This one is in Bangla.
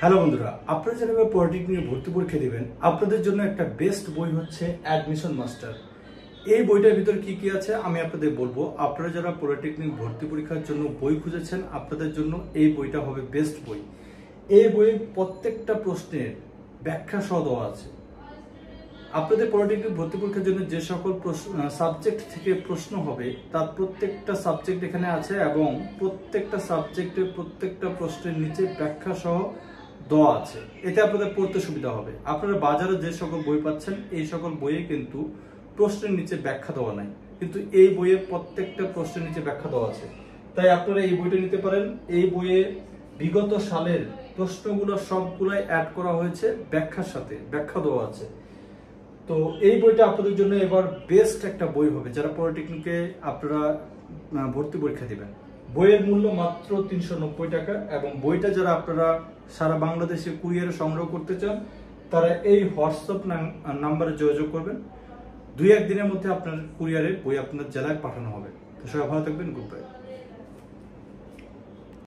হ্যালো বন্ধুরা, আপনারা যারা পলিটেকনিক ভর্তি পরীক্ষা দিবেন আপনাদের জন্য একটা বেস্ট বই হচ্ছে অ্যাডমিশন মাস্টার। এই বইটার ভিতর কি কি আছে আমি আপনাদের বলবো। আপনারা যারা পলিটেকনিক ভর্তি পরীক্ষার জন্য বই খুঁজেছেন আপনাদের জন্য এই বইটা হবে বেস্ট বই। এই বইয়ে প্রত্যেকটা প্রশ্নের ব্যাখ্যা সহ দেওয়া আছে। আপনাদের পলিটেকনিক ভর্তি পরীক্ষার জন্য যে সকল সাবজেক্ট থেকে প্রশ্ন হবে তার প্রত্যেকটা সাবজেক্ট এখানে আছে এবং প্রত্যেকটা সাবজেক্টের প্রত্যেকটা প্রশ্নের নিচে ব্যাখ্যা সহ দেওয়া আছে। এতে আপনাদের পড়তে সুবিধা হবে। আপনারা বাজারে যে সকল বই পাচ্ছেন এই সকল বইয়ে কিন্তু প্রশ্নের নিচে ব্যাখ্যা দেওয়া নাই, কিন্তু এই বইয়ে প্রত্যেকটা প্রশ্নের নিচে ব্যাখ্যা দেওয়া আছে। তাই আপনারা এই বইটা নিতে পারেন। এই বইয়ে বিগত সালের প্রশ্নগুলো সবগুলাই অ্যাড করা হয়েছে, ব্যাখ্যার সাথে ব্যাখ্যা দেওয়া আছে। তো এই বইটা আপনাদের জন্য এবার বেস্ট একটা বই হবে যারা পলিটেকনিকে আপনারা ভর্তি পরীক্ষা দিবেন। বইয়ের মূল্য মাত্র ৩৯০ টাকা এবং বইটা যারা আপনারা সারা বাংলাদেশে কুরিয়ারে সংগ্রহ করতে চান তারা এই হোয়াটসঅ্যাপ নাম্বারে যোগাযোগ করবেন। ২-১ দিনের মধ্যে আপনার কুরিয়ারে বই আপনার জেলায় পাঠানো হবে। তো সবাই ভালো থাকবেন। Good bye.